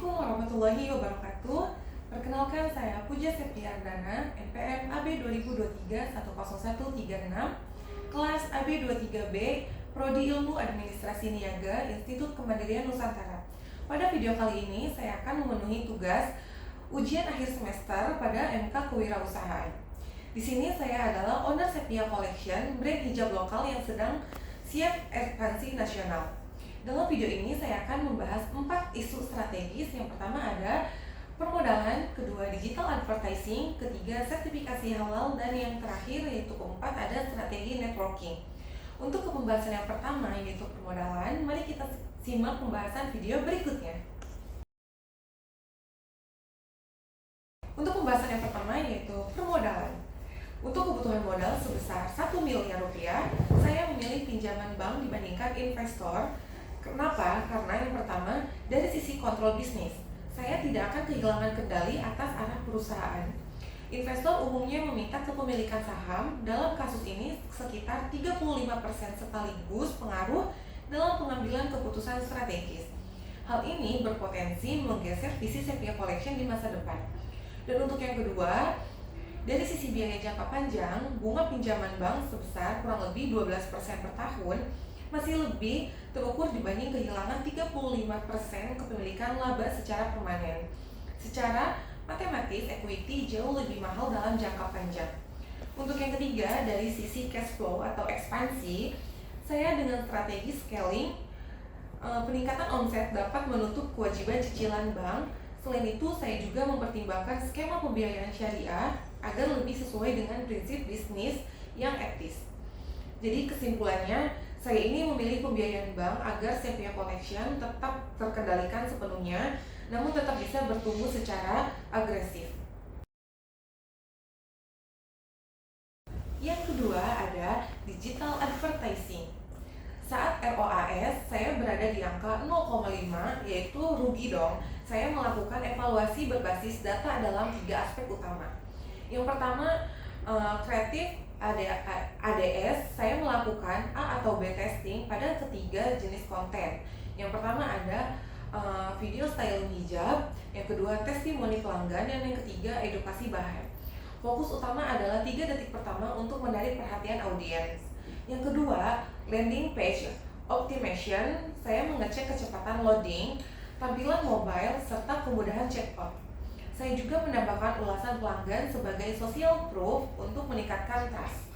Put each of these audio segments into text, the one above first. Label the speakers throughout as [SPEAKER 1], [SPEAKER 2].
[SPEAKER 1] Assalamualaikum warahmatullahi wabarakatuh. Perkenalkan saya Puja Septiardana, NPM AB 2023-10136, kelas AB 23B, Prodi Ilmu Administrasi Niaga, Institut Kemandirian Nusantara. Pada video kali ini, saya akan memenuhi tugas ujian akhir semester pada MK Kewirausahaan. Di sini saya adalah owner Sepia Collection, brand hijab lokal yang sedang siap ekspansi nasional. Dalam video ini saya akan membahas 4 isu strategis. Yang pertama ada permodalan, kedua digital advertising, ketiga sertifikasi halal, dan yang terakhir yaitu keempat ada strategi networking. Untuk pembahasan yang pertama yaitu permodalan, mari kita simak pembahasan video berikutnya. Untuk pembahasan yang pertama yaitu permodalan. Untuk kebutuhan modal sebesar 1 miliar rupiah, saya memilih pinjaman bank dibandingkan investor. Kenapa? Karena yang pertama, dari sisi kontrol bisnis, saya tidak akan kehilangan kendali atas arah perusahaan. Investor umumnya meminta kepemilikan saham, dalam kasus ini sekitar 35% sekaligus pengaruh dalam pengambilan keputusan strategis. Hal ini berpotensi menggeser visi Sepia Collection di masa depan. Dan untuk yang kedua, dari sisi biaya jangka panjang, bunga pinjaman bank sebesar kurang lebih 12% per tahun masih lebih terukur dibanding kehilangan 35% kepemilikan laba secara permanen. Secara matematis, equity jauh lebih mahal dalam jangka panjang. Untuk yang ketiga, dari sisi cash flow atau ekspansi, saya dengan strategi scaling, peningkatan omset dapat menutup kewajiban cicilan bank. Selain itu, saya juga mempertimbangkan skema pembiayaan syariah agar lebih sesuai dengan prinsip bisnis yang etis. Jadi kesimpulannya, saya ini memilih pembiayaan bank agar Sepia Collection tetap terkendalikan sepenuhnya, namun tetap bisa bertumbuh secara agresif. Yang kedua ada digital advertising. Saat ROAS, saya berada di angka 0,5, yaitu rugi dong. Saya melakukan evaluasi berbasis data dalam 3 aspek utama. Yang pertama, kreatif ADS, saya melakukan A atau B testing pada ketiga jenis konten. Yang pertama ada video styling hijab, yang kedua testimoni pelanggan, dan yang ketiga edukasi bahan. Fokus utama adalah 3 detik pertama untuk menarik perhatian audiens. Yang kedua, landing page optimization, saya mengecek kecepatan loading, tampilan mobile, serta kemudahan checkout. Saya juga menambahkan ulasan pelanggan sebagai social proof untuk meningkatkan trust.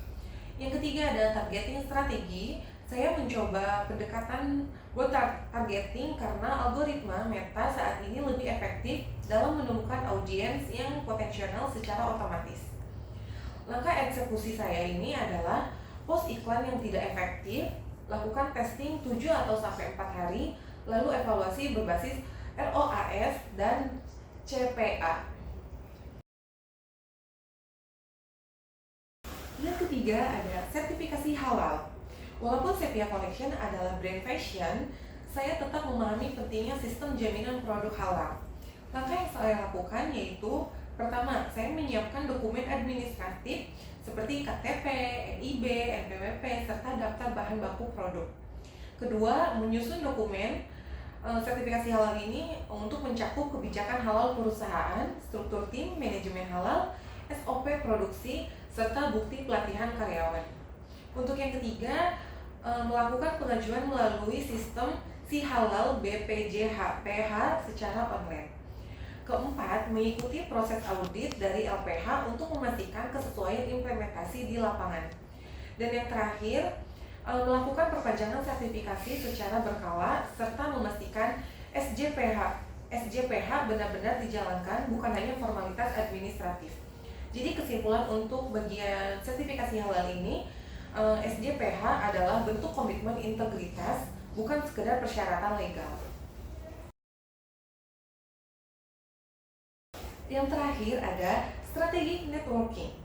[SPEAKER 1] Yang ketiga adalah targeting strategi. Saya mencoba pendekatan growth targeting karena algoritma Meta saat ini lebih efektif dalam menemukan audiens yang potensial secara otomatis. Langkah eksekusi saya ini adalah post iklan yang tidak efektif, lakukan testing 7 atau sampai 4 hari, lalu evaluasi berbasis ROAS dan CPA. Yang ketiga ada sertifikasi halal. Walaupun Sepia Collection adalah brand fashion, saya tetap memahami pentingnya sistem jaminan produk halal. Langkah yang saya lakukan yaitu pertama, saya menyiapkan dokumen administratif seperti KTP, NIB, NPWP, serta daftar bahan baku produk. Kedua, menyusun dokumen sertifikasi halal ini untuk mencakup kebijakan halal perusahaan, struktur tim, manajemen halal, SOP produksi, serta bukti pelatihan karyawan. Untuk yang ketiga, melakukan pengajuan melalui sistem Si Halal BPJHPH secara online. Keempat, mengikuti proses audit dari LPH untuk memastikan kesesuaian implementasi di lapangan. Dan yang terakhir, melakukan perpanjangan sertifikasi secara berkala serta memastikan SJPH benar-benar dijalankan, bukan hanya formalitas administratif. Jadi kesimpulan untuk bagian sertifikasi halal ini, SJPH adalah bentuk komitmen integritas, bukan sekedar persyaratan legal. Yang terakhir ada strategi networking.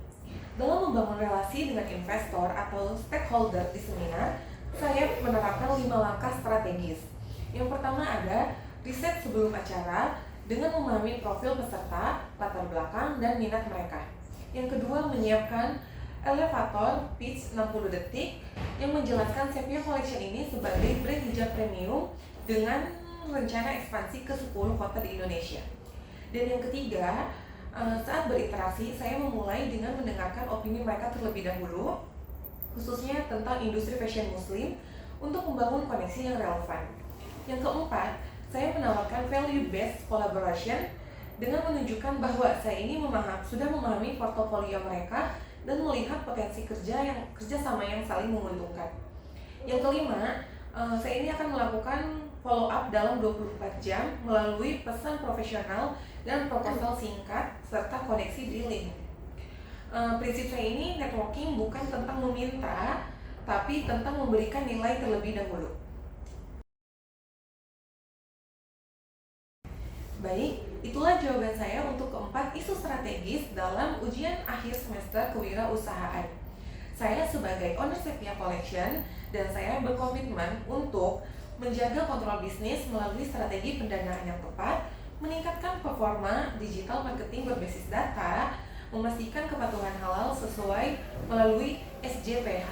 [SPEAKER 1] Dalam membangun relasi dengan investor atau stakeholder di seminar, saya menerapkan 5 langkah strategis. Yang pertama ada riset sebelum acara dengan memahami profil peserta, latar belakang, dan minat mereka. Yang kedua, menyiapkan elevator pitch 60 detik yang menjelaskan Sepia Collection ini sebagai brand hijab premium dengan rencana ekspansi ke 10 kota di Indonesia. Dan yang ketiga, saat berinteraksi, saya memulai dengan mendengarkan opini mereka terlebih dahulu, khususnya tentang industri fashion muslim, untuk membangun koneksi yang relevan. Yang keempat, saya menawarkan value-based collaboration dengan menunjukkan bahwa saya ini sudah memahami portofolio mereka dan melihat potensi kerjasama yang saling menguntungkan. Yang kelima, saya ini akan melakukan follow up dalam 24 jam melalui pesan profesional dan proposal singkat serta koneksi di link. Prinsip saya ini networking bukan tentang meminta, tapi tentang memberikan nilai terlebih dahulu. Baik, itulah jawaban saya untuk keempat isu strategis dalam ujian akhir semester kewirausahaan. Saya sebagai owner Sepia Collection dan saya berkomitmen untuk menjaga kontrol bisnis melalui strategi pendanaan yang tepat, meningkatkan performa digital marketing berbasis data, memastikan kepatuhan halal sesuai melalui SJPH,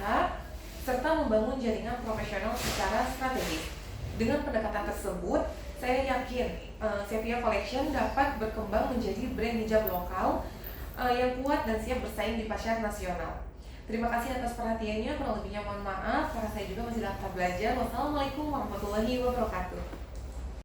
[SPEAKER 1] serta membangun jaringan profesional secara strategis. Dengan pendekatan tersebut, saya yakin Sepia Collection dapat berkembang menjadi brand hijab lokal yang kuat dan siap bersaing di pasar nasional. Terima kasih atas perhatiannya, kurang lebihnya mohon maaf karena saya juga masih dalam tahap belajar. Wassalamualaikum warahmatullahi wabarakatuh.